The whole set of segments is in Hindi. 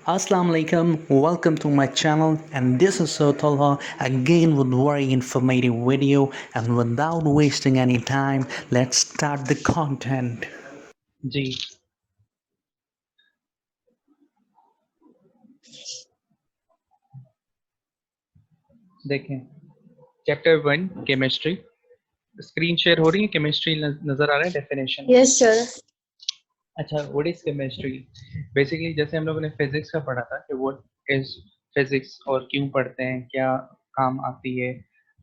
Assalamu alaikum, welcome to my channel, and this is Sir Talha again with very informative video. And without wasting any time, let's start the content. जी देखें चैप्टर 1 केमिस्ट्री स्क्रीन शेयर हो रही है केमिस्ट्री नजर आ रहा है डेफिनेशन Yes, sir. अच्छा व्हाट इज केमिस्ट्री बेसिकली जैसे हम लोगों ने फिजिक्स का पढ़ा था कि व्हाट इज फिजिक्स और क्यों पढ़ते हैं क्या काम आती है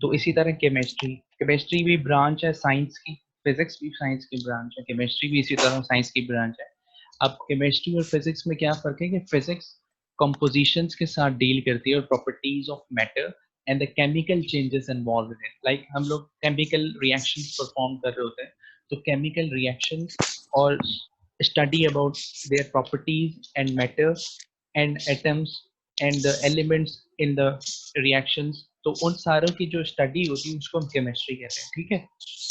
तो इसी तरह केमिस्ट्री केमिस्ट्री भी ब्रांच है साइंस की फिजिक्स भी साइंस की ब्रांच है केमिस्ट्री भी इसी तरह साइंस की ब्रांच है अब केमिस्ट्री और फिजिक्स में क्या फर्क है कि फिजिक्स कंपोजिशंस के साथ डील करती है और properties of matter and the chemical changes involve in it like हम लोग केमिकल रिएक्शंस परफॉर्म कर रहे होते हैं तो केमिकल रिएक्शंस और study about their properties and matter and atoms and the elements in the reactions तो उन सारों की जो स्टडी होती है उसको हम केमिस्ट्री कहते हैं ठीक है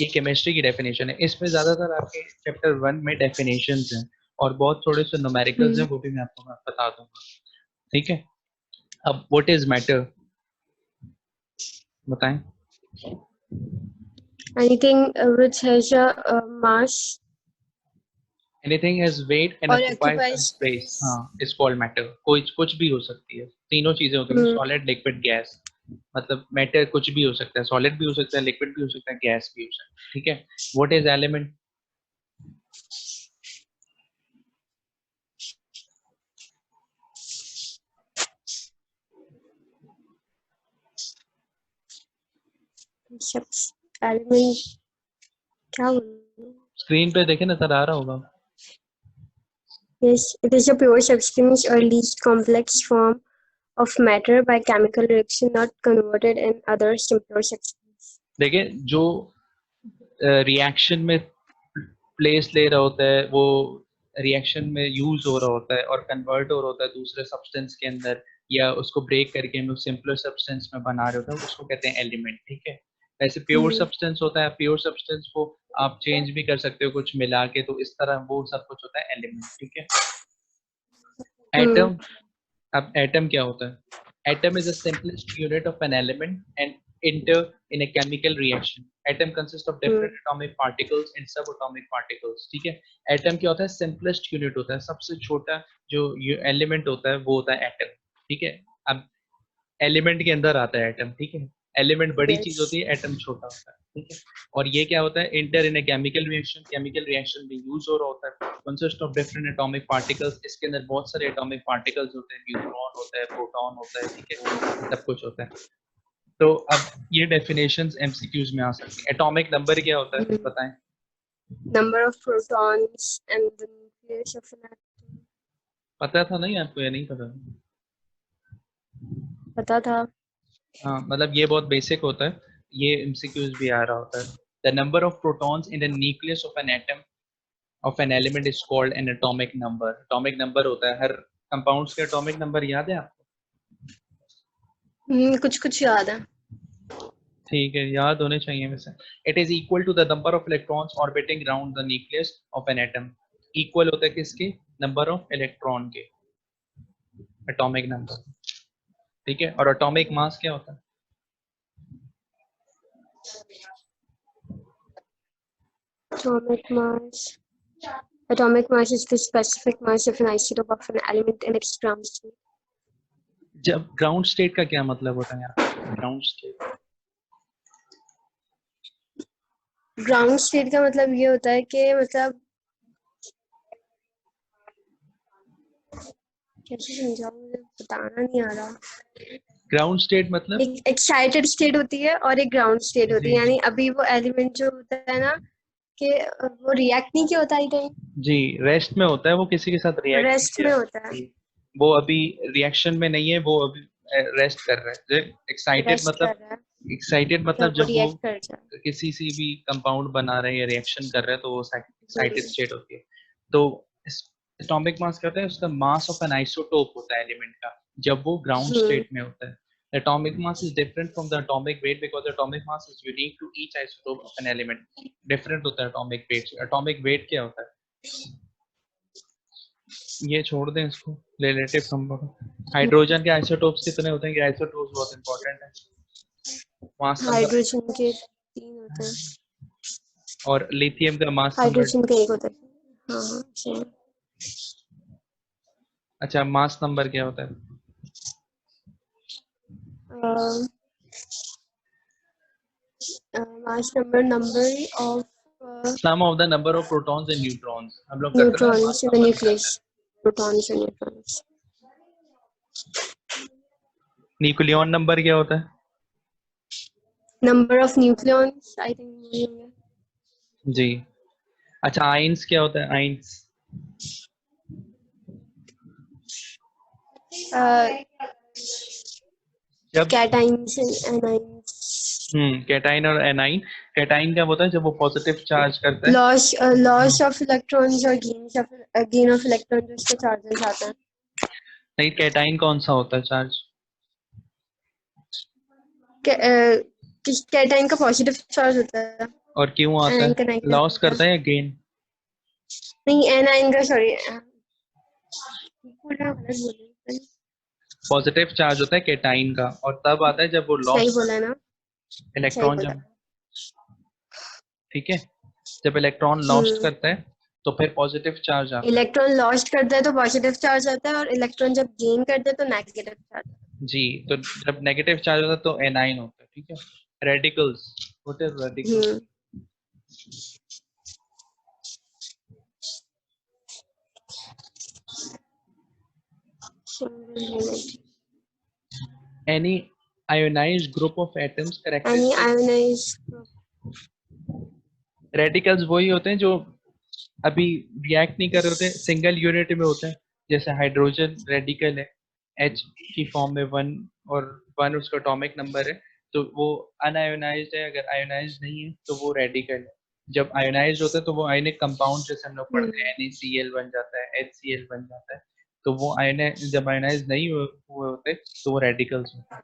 ये केमिस्ट्री की डेफिनेशन है इसमें ज्यादातर आपके चैप्टर 1 में डेफिनेशंस हैं और बहुत थोड़े से न्यूमेरिकल्स हैं वो भी मैं आपको बता दूंगा ठीक है अब व्हाट इज मैटर बताएं Anything which has a mass anything has weight and or occupies some occupies. space हाँ इज कॉल्ड मैटर कोई कुछ भी हो सकती है तीनों चीजें होती हैं सॉलिड लिक्विड गैस मतलब मैटर कुछ भी हो सकता है सॉलिड भी हो सकता है लिक्विड भी हो सकता है गैस भी हो सकता है ठीक है व्हाट इज एलिमेंट Element. क्या बोलूं? स्क्रीन पे देखे नजर आ रहा होगा Yes, it is a pure substance or least complex form of matter by chemical reaction, not converted in other simpler substances. देखिए जो रिएक्शन में प्लेस ले रहा होता है वो रिएक्शन में यूज हो रहा होता है और कन्वर्ट हो रहा होता है दूसरे सब्सटेंस के अंदर या उसको ब्रेक करके हम लोग सिंपलर सब्सटेंस में बना रहे होते हैं उसको कहते हैं एलिमेंट ठीक है ऐसे प्योर सब्सटेंस होता है प्योर सब्सटेंस को आप चेंज भी कर सकते हो कुछ मिला के तो इस तरह वो सब कुछ होता है एलिमेंट ठीक है एटम अब एटम क्या होता है atom is the simplest unit of an element and enter in a chemical reaction atom consists of different atomic particles and subatomic particles ठीक है एटम क्या होता है सिंपलेस्ट यूनिट होता है सबसे छोटा जो एलिमेंट होता है वो होता है एटम ठीक है अब एलिमेंट के अंदर आता है एटम ठीक है एलिमेंट बड़ी चीज होती है एटम छोटा होता है ठीक है और ये क्या होता है inter in a chemical reaction में यूज हो रहा होता है consist of different atomic particles इसके अंदर बहुत सारे एटॉमिक पार्टिकल्स होते हैं न्यूट्रॉन होता है प्रोटॉन होता है ठीक है सब कुछ होता है तो अब ये डेफिनेशंस एमसीक्यूज में आ सकती हैं एटॉमिक नंबर क्या होता है बताएं Number of protons and the nucleus of an atom. पता था नहीं आपको या नहीं पता पता था हाँ मतलब ये बहुत बेसिक होता है ये एमसीक्यूज भी आ रहा होता है the number of protons in the nucleus of an atom of an element is called an atomic number होता है हर कंपाउंड्स के एटॉमिक नंबर याद है आपको कुछ कुछ याद है ठीक है याद होने चाहिए वैसे it is equal to the number of electrons orbiting round the nucleus of an atom equal होता है किसके नंबर ऑफ इलेक्ट्रॉन के एटॉमिक नंबर ठीक है और एटॉमिक मास क्या होता है atomic mass is the specific mass of an isotope of an element in its ground state. जब ग्राउंड स्टेट का क्या मतलब होता है यार ग्राउंड स्टेट का मतलब ये होता है कि मतलब कैसे समझाऊं मुझे बताना नहीं आ रहा ग्राउंड स्टेट मतलब एक एक्साइटेड स्टेट होती है और एक ग्राउंड स्टेट होती है यानी अभी वो एलिमेंट जो होता है ना कि वो रिएक्ट नहीं किया होता है टाइम जी रेस्ट में होता है वो किसी के साथ रिएक्ट रेस्ट में होता है वो अभी रिएक्शन में नहीं है वो अभी रेस्ट कर रहा है एक्साइटेड मतलब जब वो किसी से भी कंपाउंड बना रहे हैं रिएक्शन कर रहे हैं तो वो एक्साइटेड स्टेट होती है तो एटॉमिक मास क्या होता है उसका मास ऑफ एन आइसोटोप होता है एलिमेंट का जब वो ग्राउंड स्टेट में होता है atomic mass is different from the atomic weight because atomic mass is unique to each isotope of an element different होता है atomic weight क्या होता है ये छोड़ दें इसको, रिलेटिव नंबर। हाइड्रोजन के आइसोटोप्स कितने होते हैं? कि आइसोटोप्स बहुत इंपॉर्टेंट है। मास नंबर हाइड्रोजन के 3 होते हैं, और लिथियम का मास नंबर। हाइड्रोजन का 1 होता है। हाँ हाँ सेम। अच्छा, मास नंबर क्या होता है? Mass number of sum of the number of protons and neutrons, हम लोग करते हैं ना mass neutrons in the number निकालते न्यूक्लियस, हैं। Protons and neutrons. Nucleon number क्या होता है? Number of nucleons I think. जी। अच्छा, आइंस क्या होता है? आइंस जब कैटाइन्स एंड एनाइन्स। कैटाइन और एनाइन। कैटाइन क्या होता है? जब वो पॉजिटिव चार्ज करता है। लॉस ऑफ इलेक्ट्रॉन्स और गेन ऑफ इलेक्ट्रॉन जो इसके चार्जेस आते हैं। नहीं, कैटाइन कौन सा होता है चार्ज? कैटाइन का पॉजिटिव चार्ज होता है, और क्यों आता एनाइन है? का नेगेटिव लॉस होता है। करता है या गेन? नहीं एनाइन का, सॉरी बोल रहे पॉजिटिव चार्ज होता है कैटाइन का, और तब आता है जब वो सही लॉस बोला है ना, सही इलेक्ट्रॉन बोला। जब, ठीक है, जब इलेक्ट्रॉन लॉस्ट करता है तो फिर पॉजिटिव चार्ज आता है। इलेक्ट्रॉन लॉस्ट करता है तो पॉजिटिव चार्ज आता है, और इलेक्ट्रॉन जब गेन करता है तो नेगेटिव चार्ज आता जी, तो जब नेगेटिव चार्ज होता है तो एनाइन होता है, ठीक है। रेडिकल्स, व्हाट इज है। Radical? Any ionised group of atoms any characteristic. Ionised. Radicals वही होते हैं जो अभी रिएक्ट नहीं कर रहे होते, सिंगल यूनिट में होते हैं। जैसे हाइड्रोजन रेडिकल है, H की फॉर्म में 1, और 1 उसका एटॉमिक नंबर है, तो वो अनआयोनाइज्ड है। अगर आयोनाइज्ड नहीं है तो वो रेडिकल है। जब आयोनाइज्ड होता है तो वो आयनिक कंपाउंड जैसे हम लोग पढ़ते हैं NaCl बन जाता है, HCl बन जाता है। तो वो आयन जब आयोनाइज नहीं हुए होते तो वो रेडिकल्स होते हैं।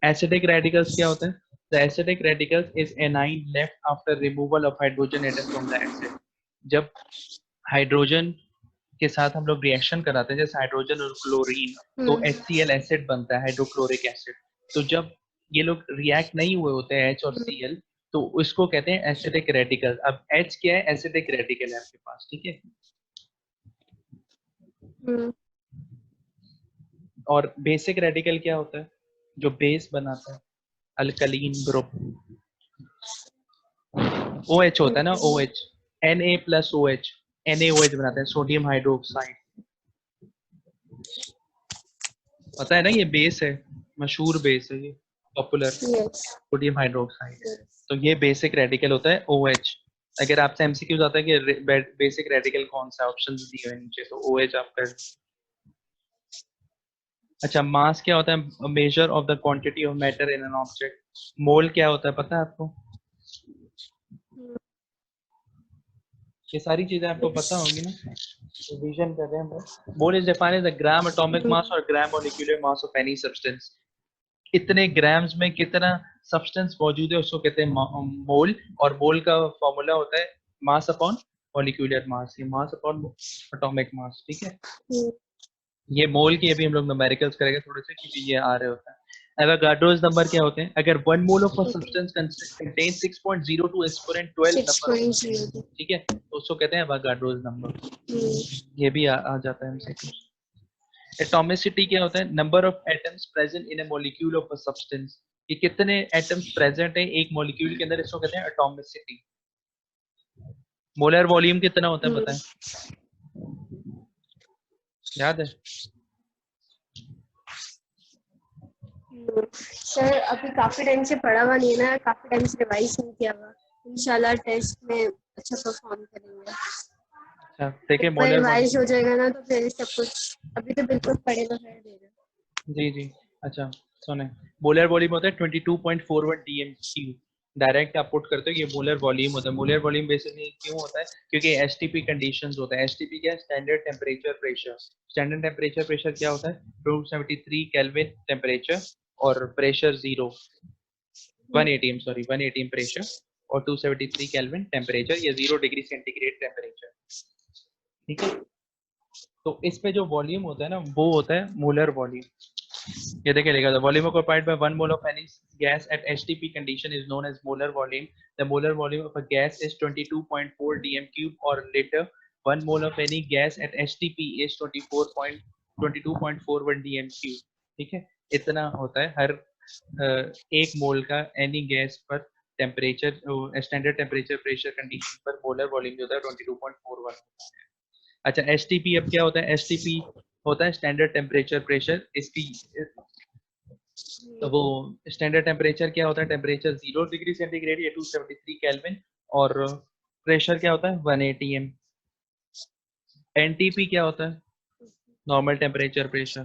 एसिडिक रेडिकल्स क्या होते हैं? The acidic radicals is A9 left after removal of hydrogen atom from the acid. जब हाइड्रोजन के साथ हम लोग रिएक्शन कराते हैं, जैसे हाइड्रोजन और क्लोरीन, तो HCl एसिड बनता है, हाइड्रोक्लोरिक एसिड। तो जब ये लोग रिएक्ट नहीं हुए होते हैं H और Cl, तो इसको कहते हैं एसिडिक रेडिकल। अब H क्या है? एसिडिक रेडिकल है आपके पास, ठीक है। और बेसिक रेडिकल क्या होता है? जो बेस बनाता है, अल्कलीन ग्रुप। OH होता है ना, OH, Na plus OH, NaOH बनाते हैं, सोडियम हाइड्रोक्साइड। पता है ना, ये बेस है, मशहूर बेस है ये, पॉपुलर, यस। Sodium hydroxide. तो ये बेसिक रेडिकल होता है OH। अगर आपसे MCQ आता है कि बेसिक रेडिकल कौन सा, ऑप्शंस दिए हुए नीचे, तो OH आप कर। अच्छा, मास क्या होता है? Measure of the quantity of matter in an object. Mole क्या होता है पता है आपको? ये सारी चीजें आपको पता होंगी ना, रिवीजन कर रहे हैं हम लोग। Mole is defined as the gram atomic mass और gram molecular mass of any substance. इतने ग्राम्स में कितना सब्सटेंस मौजूद है उसको कहते हैं मोल। और मोल का फॉर्मूला होता है मास अपॉन मॉलिक्यूलर मास, ये मास अपॉन एटॉमिक मास, ठीक है। ये मोल की अभी हम लोग न्यूमेरिकल्स करेंगे थोड़े से, क्योंकि ये आ रहे होते हैं। एवोगाड्रोस नंबर क्या होते हैं? अगर 1 mole of a substance contain 6.02 exponent 12 number of, 6.0। ठीक है, तो उसको कहते हैं एवोगाड्रोस नंबर। ये भी आ जाता है हमसे कुछ। एटॉमिसिटी क्या होता है? Number of atoms present in A molecule of a substance. कि कितने एटम्स प्रेजेंट है एक मॉलिक्यूल के अंदर, इसको कहते हैं एटॉमिसिटी। मोलर वॉल्यूम कितना होता है पता है? याद है? सर अभी काफी टाइम से पढ़ा हुआ नहीं है ना, काफी टाइम से रिवाइज नहीं किया हुआ। इंशाल्लाह टेस्ट में अच्छा परफॉर्म करेंगे। अच्छा देखिए, एक बार मोलर रिवाइज वॉल्यूम। हो जाएगा ना तो फिर सब कुछ, अभी तो बिल्कुल पढ़े बगैर दे रहे। जी जी। अच्छा सुने, मोलर वॉल्यूम होता है 22.41 dm3। डायरेक्ट आप पुट करते हो, ये मोलर वॉल्यूम होता है। मोलर वॉल्यूम बेसिकली क्यों होता है? क्योंकि एसटीपी कंडीशंस होता है। एसटीपी क्या है? Standard temperature pressure. Standard temperature pressure क्या होता है? 273 केल्विन टेम्परेचर, और प्रेशर 180 सॉरी 180 प्रेशर, और 273 केल्विन टेम्परेचर, या 0 डिग्री सेंटीग्रेड टेम्परेचर, ठीक है। तो इस पे जो वॉल्यूम होता है ना वो होता है मोलर वॉल्यूम। ये देखिए लिखा था volume occupied by 1 mole of any gas at HTP condition is known as molar volume. The molar volume of a gas is 22.4 dm cube or liter. 1 mole of any gas at HTP is 22.41 dm cube. ठीक है, इतना होता है हर एक मोल का एनी गैस पर temperature, standard temperature pressure condition पर मोलर वॉल्यूम जो होता है 22.41 होता है। अच्छा एसटीपी अब क्या होता है? एसटीपी होता है स्टैंडर्ड टेम्परेचर प्रेशर। इसकी तो वो स्टैंडर्ड टेम्परेचर क्या होता है? टेम्परेचर 0 डिग्री सेंटीग्रेड या 273 केल्विन, और प्रेशर क्या होता है? 1 atm। एनटीपी क्या होता है? Normal temperature pressure.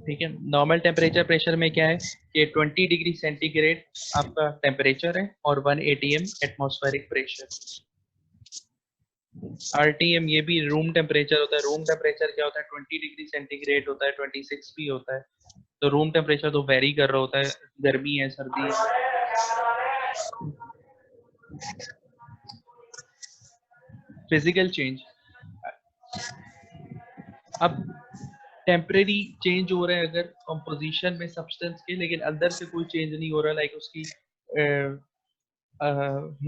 ठीक है, नॉर्मल टेम्परेचर प्रेशर में क्या है कि 20 डिग्री सेंटीग्रेड आपका टेम्परेचर है और 1 atm एटमॉस्फेरिक प्रेशर। आरटीएम ये भी रूम टेम्परेचर होता है। रूम टेम्परेचर क्या होता है? 20 डिग्री सेंटीग्रेड होता है, 26 भी होता है। तो रूम टेम्परेचर तो वेरी कर रहा होता है, गर्मी है सर्दी है। फिजिकल चेंज, अब टेम्परेरी चेंज हो रहा है अगर कंपोजिशन में सब्सटेंस के, लेकिन अंदर से कोई चेंज नहीं हो रहा, लाइक उसकी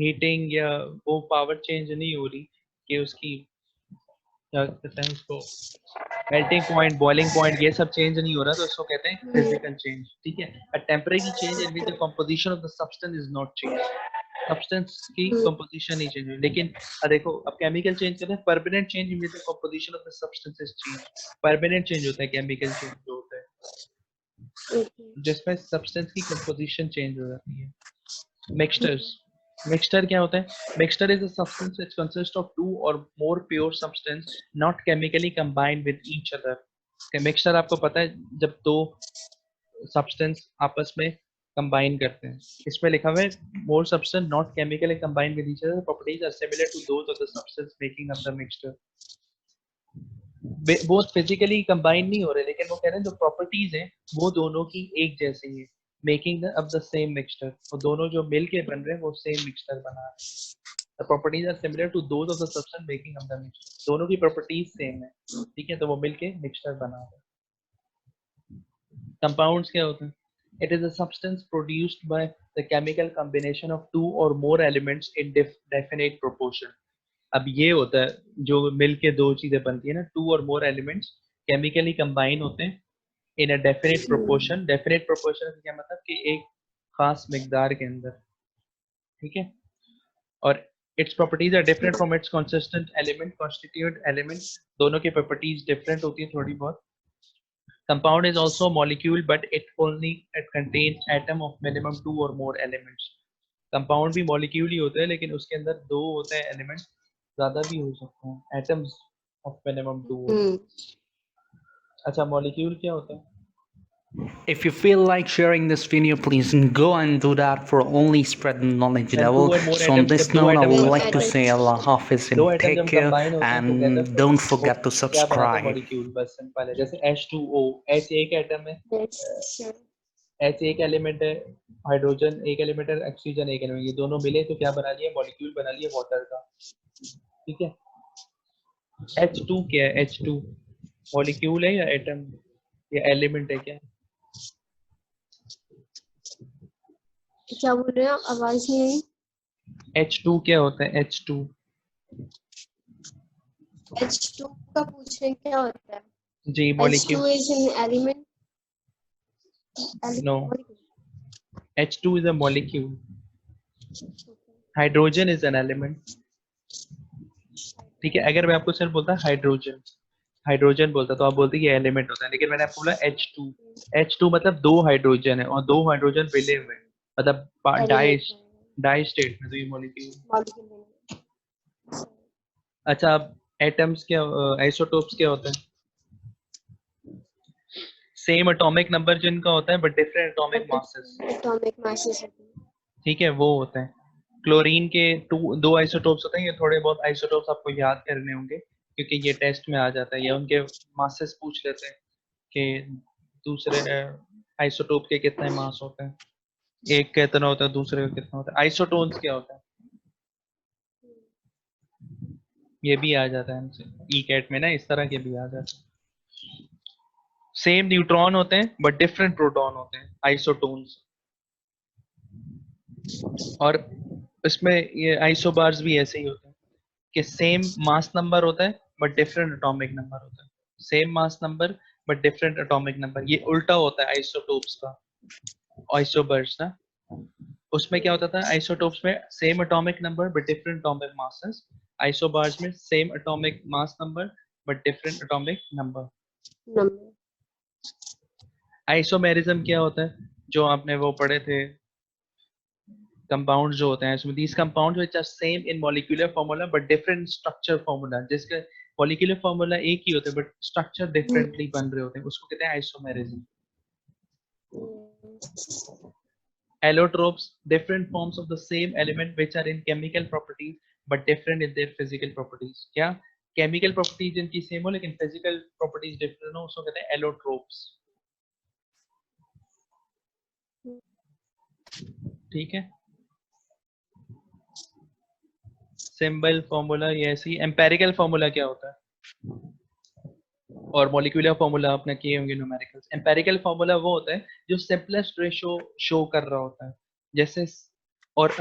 हीटिंग या वो पावर चेंज नहीं हो रही कि उसकी क्या कहते हैं उसको, मेल्टिंग पॉइंट, बॉइलिंग पॉइंट, ये सब चेंज नहीं हो रहा, तो उसको कहते हैं फिजिकल चेंज। ठीक है, a temporary change in which the composition of the substance is not change. Substance की कंपोजिशन नहीं चेंज हुई, लेकिन देखो अब केमिकल चेंज करते हैं, permanent change in which the composition of the substance is change. Permanent change होता है केमिकल चेंज जो होता है जिसमें सब्सटेंस की कंपोजिशन चेंज हो जाती है। मिक्सचर्स, मिक्सचर क्या होता है? Mixture is a substance which consist of two और more pure substance not chemically combined with each other. Mixture आपको पता है जब दो सब्सटेंस आपस में कंबाइन करते हैं। इसमें लिखा हुआ है more substance not chemically combined with each other, properties are similar to those of the substance making up the mixture. वो फिजिकली कंबाइन नहीं हो रहे, लेकिन वो कह रहे हैं जो प्रॉपर्टीज हैं वो दोनों की एक जैसी है, making up the same mixture. और दोनों जो मिल के बन रहे हैं वो सेम मिक्सचर बना रहे हैं। The properties are similar to those of the substance making up the mixture. दोनों की प्रॉपर्टीज सेम है, ठीक है, तो वो मिल के मिक्सचर बना रहे हैं। कंपाउंड्स क्या होते हैं? It is a substance produced by the chemical combination of two और more elements in definite proportion. अब ये होता है जो मिलके दो चीजें बनती है ना, टू और मोर एलिमेंट्स केमिकली कंबाइन होते हैं in a definite proportion. Definite proportion का क्या मतलब कि एक खास मिकदार के अंदर, ठीक है, और its properties are different from its consistent element, constituent element. दोनों की प्रॉपर्टीज डिफरेंट होती है थोड़ी बहुत। Compound is also molecule but it contains atom of minimum two और मोर एलिमेंट्स। कंपाउंड भी मॉलिक्यूल ही होते हैं, लेकिन उसके अंदर दो होते हैं एलिमेंट, ज्यादा भी हो सकते हैं, एटम्स ऑफ मिनिमम टू। अच्छा मॉलिक्यूल क्या होता है? If you feel like sharing this video, please go and do that for only spreading knowledge Then two level. or more So on atoms, this जब दो note, I एटम would आपस like में to say Allah Hafiz दो and एटम take जब care, कंबाइन होते हैं टुगेदर and तो don't वो forget to क्या बनाता है? subscribe. मॉलिक्यूल। बस सिंपल है, जैसे H2O, H एक एटम है, H एक एलिमेंट है, हाइड्रोजन एक एलिमेंट है, ऑक्सीजन एक एलिमेंट, ये दोनों मिले तो क्या बना लिया? मॉलिक्यूल बना लिया वाटर का। ठीक है, H2 क्या है? H2 मॉलिक्यूल है या एटम या एलिमेंट है? क्या क्या बोल रहे हो? आवाज नहीं आई। H2 क्या होता है? H2 H2 का पूछ रहे हैं क्या होता है? जी H2 molecule. is an element. No, H2 is a molecule. Hydrogen is an element. ठीक है, अगर मैं आपको सिर्फ बोलता हाइड्रोजन, हाइड्रोजन बोलता तो आप बोलते ये एलिमेंट होता है, लेकिन मैंने आपको बोला H2। H2 मतलब दो हाइड्रोजन है और दो हाइड्रोजन मिले हुए हैं, मतलब डाई स्टेट में, तो ये मॉलिक्यूल। अच्छा अब एटम्स क्या, आइसोटोप्स क्या होता है? सेम एटॉमिक नंबर जिनका होता है but different atomic masses. Atomic masses. ठीक है, वो होता है। क्लोरीन के दो आइसोटोप्स होते हैं, ये थोड़े बहुत आइसोटोप्स आपको याद करने होंगे क्योंकि ये टेस्ट में आ जाता है, या उनके मासेस पूछ लेते हैं कि दूसरे आइसोटोप के कितने मास होते हैं, एक का इतना होता है दूसरे का कितना होता है। आइसोटोन्स क्या होता है? ये भी आ जाता है ई कैट में ना, इस तरह के भी आ जाते हैं। सेम न्यूट्रॉन होते हैं बट डिफरेंट प्रोटॉन होते हैं, आइसोटोन्स। और इसमें ये आइसोबार्स भी ऐसे ही होते हैं कि सेम मास नंबर होता है बट डिफरेंट एटॉमिक नंबर होता है, same mass number but different atomic number. ये उल्टा होता है आइसोटोप्स का, आइसोबर्स ना। उसमें क्या होता था, आइसोटोप्स में same atomic number but different atomic masses, isobars में same atomic mass number but different atomic number. number. Isomerism क्या होता है, जो आपने वो पढ़े थे, कंपाउंड जो होते हैं इसमें, these compound which are same in molecular formula but different structure formula, जिसके मॉलिक्यूलर फार्मूला एक ही होते हैं बट स्ट्रक्चर डिफरेंटली बन रहे होते हैं, उसको कहते हैं isomerism. Allotropes, different forms of the same element which are in chemical properties but different in their physical properties। क्या chemical properties इनकी सेम हो लेकिन physical properties different हो, उसको कहते हैं allotropes। ठीक है, सिंबल फॉर्मूला ये ऐसी। एम्पेरिकल फॉर्मूला क्या होता है, और मॉलिक्यूलर फॉर्मूला आपने किए होंगे न्यूमेरिकल्स। एम्पेरिकल फॉर्मूला वो होता है जो सिंपलेस्ट रेशो शो कर रहा होता है, जैसे, और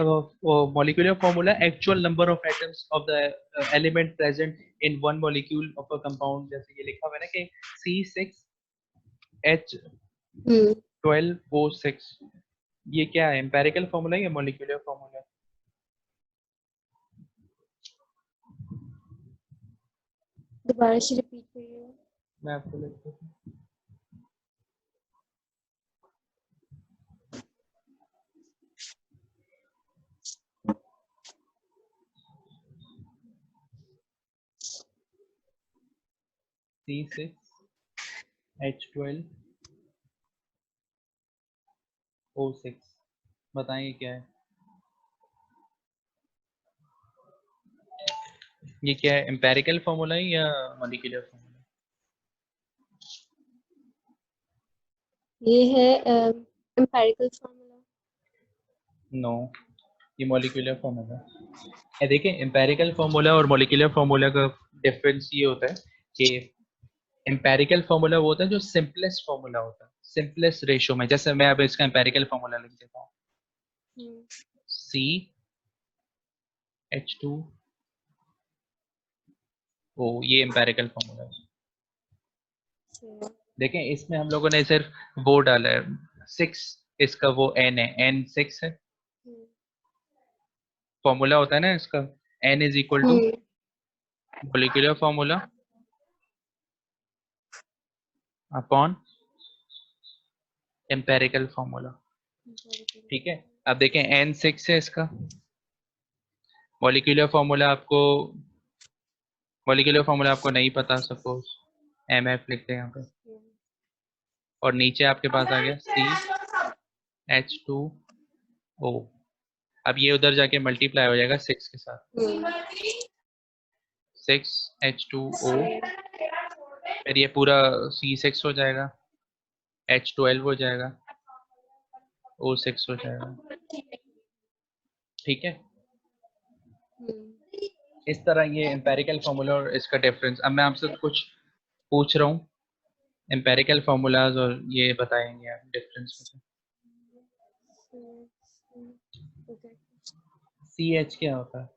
molecular formula actual number of atoms of the element present in one molecule of a compound, जैसे ये लिखा हुआ है ना कि C6H12O6। ये क्या है, एम्पेरिकल फॉर्मूला या मॉलिक्यूलर फॉर्मूला? दोबारा से रिपीट करिए। मैं आपको लिखता हूँ, C6H12O6। बताइए क्या है ये, क्या है, एम्पेरिकल फॉर्मूला है या मॉलिक्यूलर फॉर्मूला? ये है एम्पेरिकल फार्मूला। नो, ये मॉलिक्यूलर फॉर्मूला है। देखिए, एम्पेरिकल फॉर्मूला और मॉलिक्यूलर फॉर्मूला का डिफरेंस ये होता है कि एम्पेरिकल फॉर्मूला वो होता है जो सिंपलेस्ट फॉर्मूला होता है, सिंपलेस्ट रेशियो में। जैसे मैं अब इसका एम्पेरिकल फॉर्मूला लिख देता हूँ, CH2O, ये एम्पेरिकल फॉर्मूला है। देखें, इसमें हम लोगों ने सिर्फ वो डाला है 6, इसका वो n है, n 6 है। फॉर्मूला होता है ना इसका, n is equal to molecular formula upon empirical formula. ठीक है, अब देखें n 6 है इसका, मॉलिक्यूलर फॉर्मूला आपको नहीं पता, सपोज mf लिखते हैं यहाँ पे, और नीचे आपके पास आ गया CH2O। अब ये उधर जाके मल्टीप्लाई हो जाएगा 6 के साथ, 6H2O, फिर ये पूरा C6 हो जाएगा, H12 हो जाएगा, O6 हो जाएगा। ठीक है, इस तरह ये एम्पेरिकल फार्मूला और इसका डिफरेंस। अब मैं आपसे कुछ पूछ रहा हूँ एम्पेरिकल फार्मूलाज, और ये बताएंगे आप डिफरेंस। CH क्या होता है?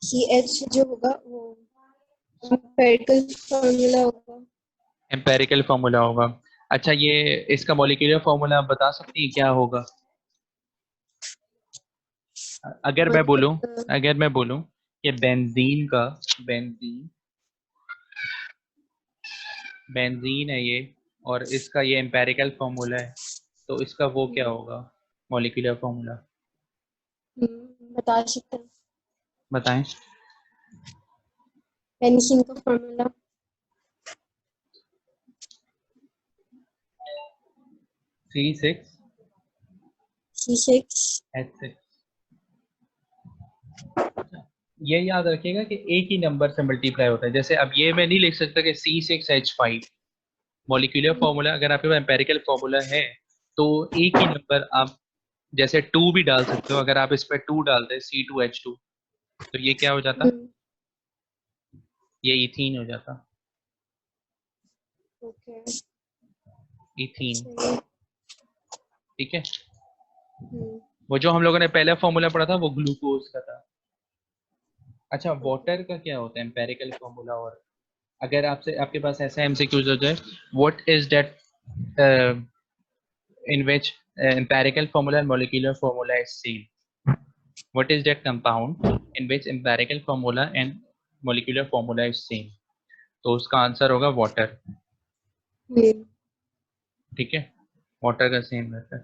CH जो होगा वो एम्पेरिकल फार्मूला होगा। एम्पेरिकल फार्मूला होगा। अच्छा, ये इसका मॉलिक्यूलर फार्मूला आप बता सकती हैं क्या होगा? अगर मैं बोलूं कि बेंजीन है ये, और इसका ये एम्पेरिकल फार्मूला है, तो इसका वो क्या होगा, मॉलिक्यूलर फार्मूला? बता सकते हैं। बताएं। पेनिसिलिन का फार्मूला C6H6। ये याद रखिएगा कि एक ही नंबर से मल्टीप्लाई होता है। जैसे अब ये मैं नहीं लिख सकता कि C6H5 मॉलिक्यूलर फार्मूला, अगर आपके पास एम्पेरिकल फार्मूला है तो एक ही नंबर आप जैसे 2 भी डाल सकते हो। अगर आप इस पर 2 डालते हैं C2H2, तो ये क्या हो जाता, ये इथीन हो जाता, ओके इथीन। सही। ठीक है, वो जो हम लोगों ने पहला फॉर्मूला पढ़ा था वो ग्लूकोज का था। अच्छा, वाटर का क्या होता है एम्पेरिकल फॉर्मूला? और अगर आपसे आपके पास ऐसा एमसीक्यूज हो जाए, what is that in which empirical formula and molecular formula is same? What is that compound in which empirical formula and molecular formula is same? तो उसका आंसर होगा वाटर। ठीक है, वाटर का सेम रहता है।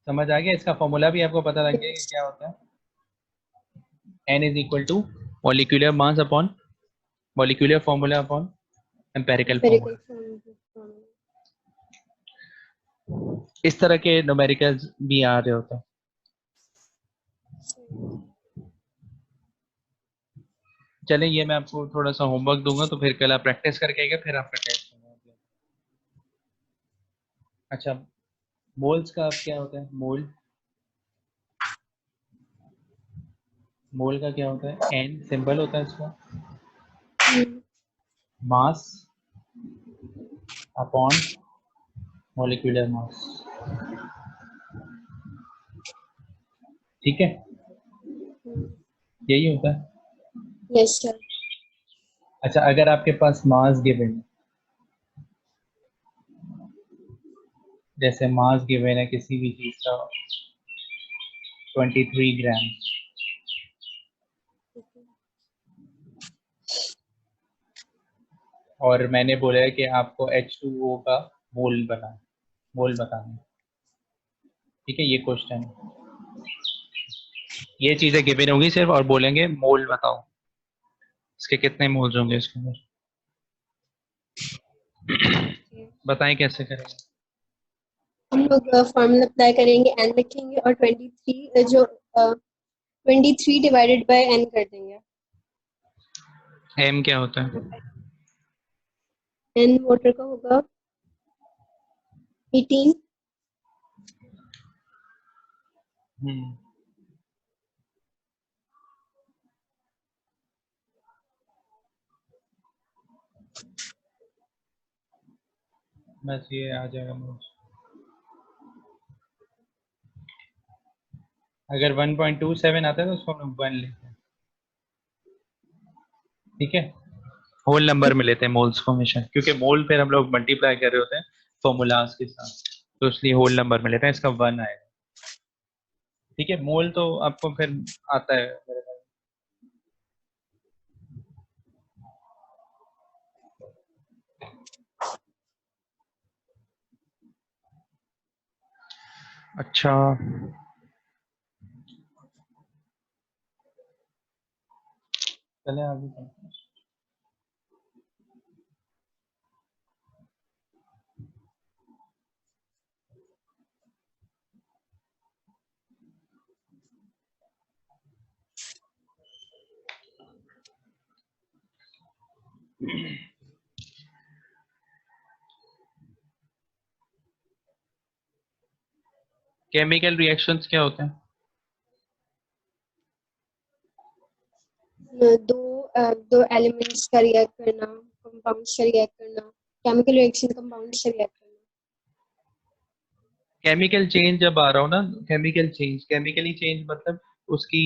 समझ आ गया? इसका फॉर्मूला भी आपको पता लग गया कि क्या होता है। N is equal to molecular mass upon molecular formula upon empirical formula। इस तरह के न्यूमेरिकल्स भी आ रहे होते हैं। चलें, ये मैं आपको थोड़ा सा होमवर्क दूंगा, तो फिर कल आप प्रैक्टिस करके आएगा, फिर आपका टेस्ट होगा। अच्छा, मोल्स का अब क्या होता है? मोल, मोल का क्या होता है? एन सिंबल होता है इसका, मास अपॉन मॉलिक्यूलर मास। ठीक है, यही होता है। Yes sir. अच्छा, अगर आपके पास मास गिवन है, जैसे मास गिवन है किसी भी चीज का 23 ग्राम, और मैंने बोला है कि आपको H2O का मोल बताना, मोल बताना। ठीक है, ये क्वेश्चन है, ये चीजें गिवन होंगी सिर्फ, और बोलेंगे मोल बताओ, इसके कितने मोल्स होंगे इसके अंदर। बताएं कैसे करेंगे? हम लोग फॉर्मूला अप्लाई करेंगे, एन लिखेंगे और 23 जो 23 डिवाइडेड बाय एन कर देंगे। एम क्या होता है? एन वाटर का होगा 18। बस ये आ जाएगा मोल्स। अगर 1.27 आता है तो उसको हम लोग 1 लेते हैं। ठीक है, होल नंबर में लेते हैं मोल्स को हमेशा, क्योंकि मोल फिर हम लोग मल्टीप्लाई कर रहे होते हैं फॉर्मूलाज के साथ, तो इसलिए होल नंबर में लेते हैं, इसका 1 आएगा। ठीक है, मोल तो आपको फिर आता है मेरे ख्याल। अच्छा, चले आगे चलते हैं। केमिकल रिएक्शंस क्या होते हैं? दो एलिमेंट्स का रिएक्ट करना, कंपाउंड्स का रिएक्ट करना, केमिकल रिएक्शन कंपाउंड्स का रिएक्ट करना। केमिकल चेंज जब आ रहा हो ना, केमिकल चेंज, केमिकली चेंज मतलब उसकी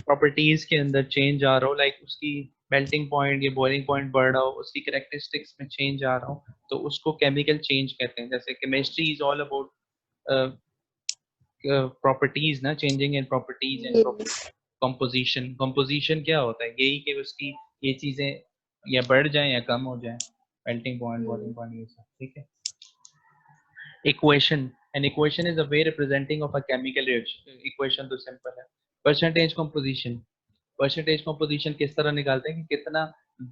प्रॉपर्टीज के अंदर चेंज आ रहा हो, लाइक उसकी मेल्टिंग पॉइंट या बॉइलिंग पॉइंट बढ़ रहा हो, उसकी कैरेक्टरिस्टिक्स में चेंज आ रहा हो, तो उसको केमिकल चेंज कहते हैं। जैसे chemistry is all about properties ना, changing in properties and composition. Composition क्या होता है? यही कि उसकी ये चीजें या बढ़ जाएं या कम हो जाएं, मेल्टिंग पॉइंट, बॉइलिंग पॉइंट, ये सब। ठीक है, equation, an equation is a way representing of a chemical reaction। equation तो सिंपल है। परसेंटेज कंपोजिशन, परसेंटेज कंपोजिशन किस तरह निकालते हैं कि कितना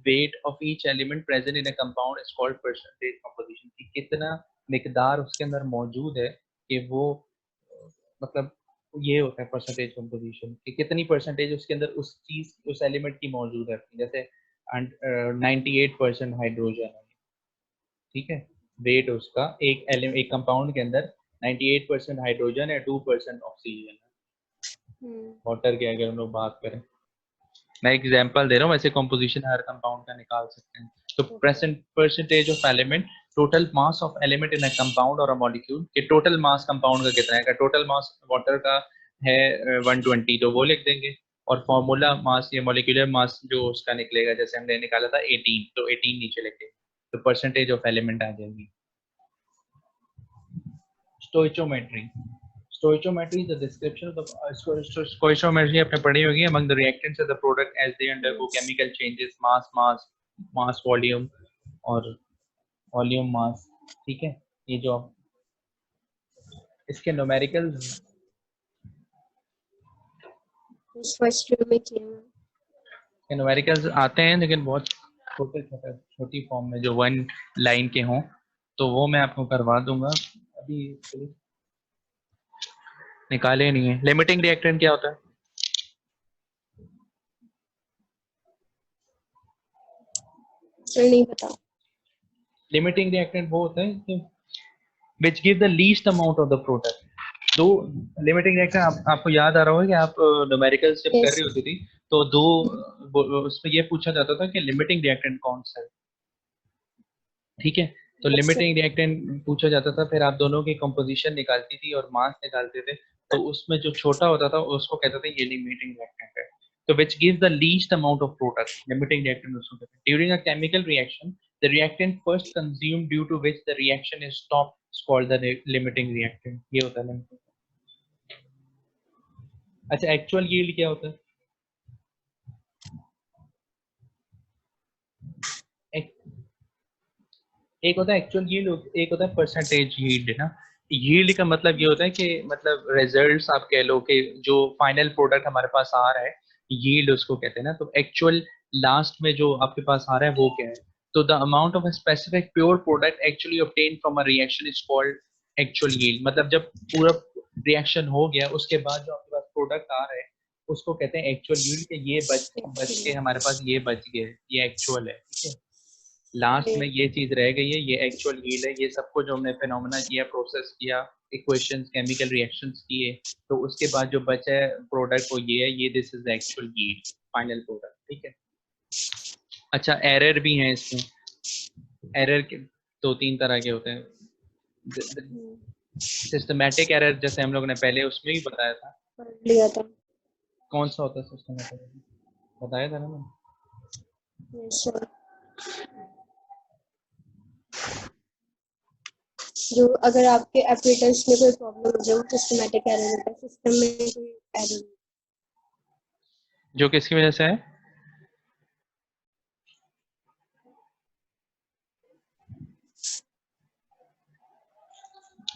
weight of each element present in a compound is called percentage composition, कि कितना मिकदार उसके अंदर मौजूद है, कि वो मतलब ये होता है परसेंटेज कंपोजिशन, कि कितनी परसेंटेज उसके अंदर उस चीज, उस एलिमेंट की मौजूद है। जैसे 98% हाइड्रोजन है, ठीक है, वेट उसका एक कंपाउंड के अंदर 98% हाइड्रोजन है, 2% ऑक्सीजन है वाटर की अगर हम लोग बात करें। मैं एग्जांपल दे रहा हूँ, वैसे कंपोजिशन हर कंपाउंड का निकाल सकते हैं। तो percentage of element, total mass of element in a compound और अ मॉलिक्यूल, कि टोटल मास कंपाउंड का कितना है। अगर टोटल मास वाटर का है 120 तो वो लिख देंगे, और फॉर्मूला मास या मॉलिक्यूलर मास जो उसका निकलेगा, जैसे हमने निकाला था 18, तो 18 नीचे लिखे, तो परसेंटेज ऑफ एलिमेंट आ जाएगी। स्टोइचोमेट्री, stoichiometry is the description of the stoichiometry आपने पढ़ी होगी, among the reactants of the product as they undergo chemical changes, mass volume और volume mass, ठीक है। ये जो इसके न्यूमेरिकल्स फर्स्ट ईयर में किया है। के न्यूमेरिकल्स आते हैं, लेकिन बहुत छोटी फॉर्म में, जो 1 लाइन के हों, तो वो मैं आपको करवा दूंगा। अभी निकाले नहीं है। लिमिटिंग रिएक्टेंट क्या होता है? सर नहीं पता। लिमिटिंग रिएक्टेंट वो होता है कि which give the least amount of the product। दो लिमिटिंग रिएक्टेंट आपको याद आ रहा होगा कि आप न्यूमेरिकल जब कर रही होती थी, तो दो उसमें ये पूछा जाता था कि लिमिटिंग रिएक्टेंट कौन सा है, ठीक है। तो लिमिटिंग रिएक्टेंट पूछा जाता था, फिर आप दोनों की कंपोजिशन निकालती थी और मास निकालते थे, तो उसमें जो छोटा होता था उसको कहते थे ये लिमिटिंग रिएक्टेंट है। तो which gives the least amount of product, limiting reactant उसको कहते हैं। During a chemical reaction, the reactant first consumed due to which the reaction is stopped is called the limiting reactant। ये होता है limiting। अच्छा, एक्चुअल यील्ड क्या होता है? एक होता है एक्चुअल यील्ड, एक होता है परसेंटेज यील्ड ना। यील्ड का मतलब ये होता है कि मतलब रिजल्ट्स आप कह लो कि जो फाइनल प्रोडक्ट हमारे पास आ रहा है, यील्ड उसको कहते हैं ना। तो एक्चुअल लास्ट में जो आपके पास आ रहा है वो क्या है? तो the amount of a specific pure product actually obtain from a reaction is called actual yield. मतलब जब पूरा रिएक्शन हो गया उसके बाद जो आपके पास प्रोडक्ट आ रहा है उसको कहते हैं एक्चुअल यील्ड, कि ये बच के हमारे पास ये बच गया, ये एक्चुअल है, ठीक है। लास्ट में ये चीज रह गई है, ये एक्चुअल यील्ड है। ये सब कुछ जो हमने फिनोमेना किया, प्रोसेस किया, इक्वेशंस, केमिकल रिएक्शंस किए, तो उसके बाद जो बचा है प्रोडक्ट वो ये है, ये this is the actual yield, final product, ठीक है। अच्छा, एरर भी हैं इसमें। एरर के 2-3 तरह के होते हैं। सिस्टमैटिक एरर, जैसे हम लोग ने पहले उसमें भी बताया था। पढ़ लिया था। कौन सा होता है सिस्टमैटिक? बताया था ना मैंने। Yes sir. जो अगर आपके ऑपरेटर्स में कोई प्रॉब्लम हो जाए वो सिस्टमैटिक एरर होता है, सिस्टम में कोई एरर। जो किसकी वजह से है?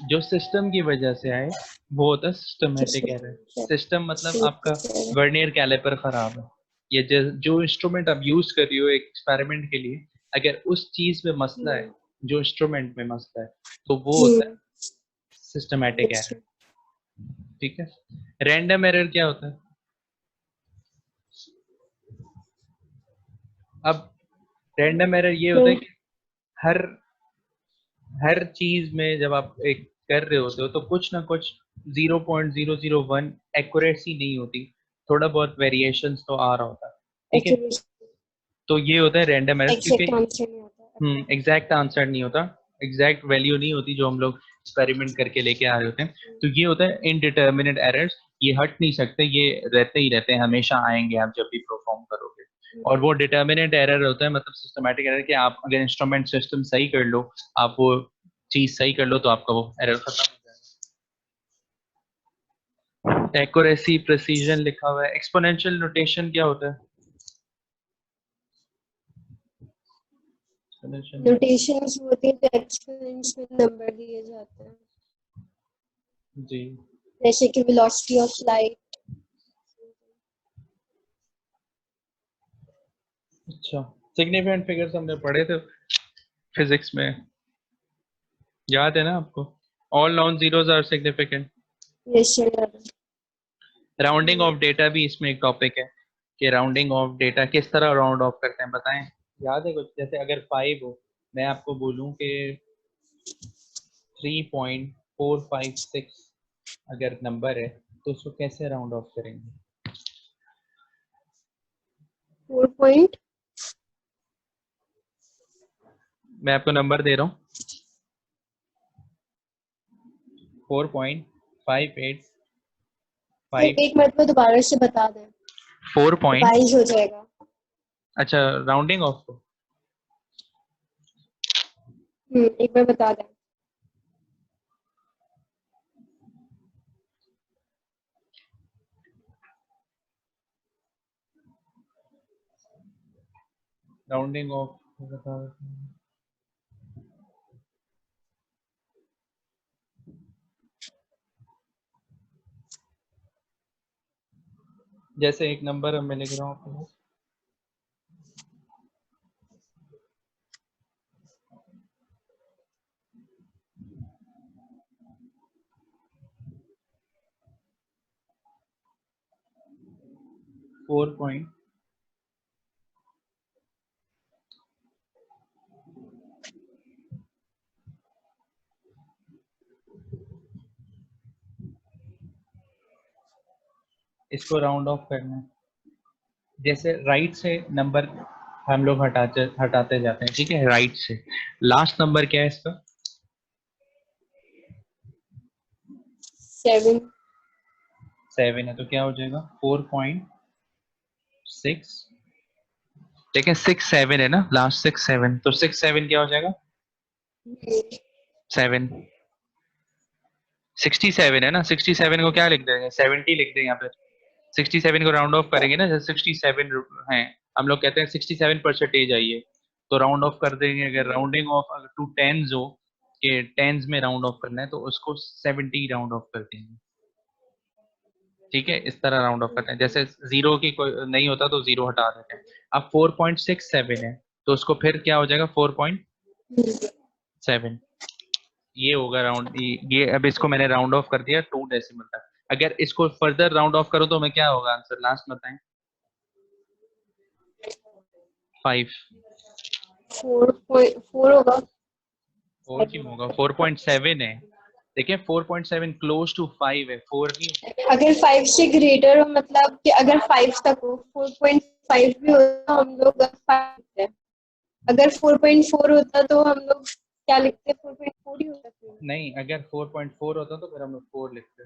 जो सिस्टम की वजह से आए वो होता है सिस्टमैटिक एरर। सिस्टम मतलब आपका वर्नियर कैलिपर खराब है, ये जो इंस्ट्रूमेंट आप यूज कर रही हो एक्सपेरिमेंट के लिए, अगर उस चीज में मसला है, जो इंस्ट्रूमेंट में मसला है, तो वो होता है सिस्टमैटिक एरर, ठीक है। रैंडम एरर क्या होता है? अब रैंडम एरर ये होता है कि हर चीज में जब आप एक कर रहे होते हो तो कुछ ना कुछ 0.001 एक्यूरेसी नहीं होती, थोड़ा बहुत वेरिएशंस तो आ रहा होता है, ठीक है। तो ये होता है रैंडम एरर, क्योंकि एग्जैक्ट आंसर नहीं होता, एग्जैक्ट वैल्यू नहीं होती जो हम लोग एक्सपेरिमेंट करके लेके आ रहे होते हैं। तो ये होता है इनडिटर्मिनेट एरर्स, ये हट नहीं सकते, ये रहते ही रहते हैं, हमेशा आएंगे आप जब भी परफॉर्म करोगे। और वो डिटर्मिनेट एरर होता है मतलब सिस्टमैटिक एरर, कि आप अगर इंस्ट्रूमेंट सिस्टम सही कर लो, आप वो चीज सही कर लो, तो आपका वो एरर खत्म हो जाएगा। एक्यूरेसी, प्रिसीजन लिखा हुआ है। एक्सपोनेंशियल नोटेशन क्या होता है? नोटेशंस होती है जो एक्सपोनेंट्स में नंबर दिए जाते हैं, जी, जैसे कि वेलोसिटी ऑफ लाइट। अच्छा, सिग्निफिकेंट फिगर्स हमने पढ़े थे फिजिक्स में, याद है ना आपको? All non zeros are significant. Yes sir. Rounding off data भी इसमें एक टॉपिक है, कि राउंडिंग ऑफ डेटा किस तरह राउंड ऑफ करते हैं, बताएं। याद है कुछ? जैसे अगर 5 हो, मैं आपको बोलूं कि 4 5 6 अगर नंबर है तो उसको कैसे राउंड ऑफ करेंगे? 4 point मैं आपको नंबर दे रहा हूँ 4.585 एक मिनट में दोबारा से बता दें, 4 पॉइंट, रिवाइज हो जाएगा। अच्छा राउंडिंग ऑफ को एक बार बता दें। राउंडिंग ऑफ जैसे एक नंबर मैं लिख रहा हूँ आपको 4 पॉइंट इसको राउंड ऑफ करना है। जैसे राइट से नंबर हम लोग हटाते जाते हैं, ठीक है, राइट से लास्ट नंबर क्या है इसका? 7 7 है तो क्या हो जाएगा 4.6, लेकिन 6 7 है ना, लास्ट 6 7 तो 6 7 क्या हो जाएगा 7 67 है ना, 67 को क्या लिख देंगे 70 लिख देंगे यहाँ पे। 67 को राउंड ऑफ करेंगे ना, जैसे 67 है, हम लोग कहते हैं 67% आई है तो राउंड ऑफ कर देंगे। अगर राउंडिंग ऑफ अगर टू टेंस हो कि टेंस में राउंड ऑफ करना है तो उसको 70 राउंड ऑफ कर देंगे, ठीक है, इस तरह राउंड ऑफ करते हैं। जैसे जीरो की कोई नहीं होता तो जीरो हटा देते हैं। अब 4.67 है तो उसको फिर क्या हो जाएगा 4.7, ये होगा राउंड, ये अब इसको मैंने राउंड ऑफ कर दिया 2 डेसिमल तक। अगर इसको फर्दर राउंड ऑफ करो तो मैं क्या होगा आंसर, लास्ट बताएं। 5 4 होगा। 4 क्यों होगा, 4.7 है, देखिए 4.7 क्लोज टू 5 है, 4 नहीं। अगर 5 से ग्रेटर हो, मतलब कि अगर 5 तक हो, 4.5 भी होता तो हम लोग 5 लिखते हैं। अगर 4.4 होता तो हम लोग क्या लिखते? 4.4 ही होता फिर। नहीं, अगर 4.4 होता तो फिर हम लोग 4 लिखते।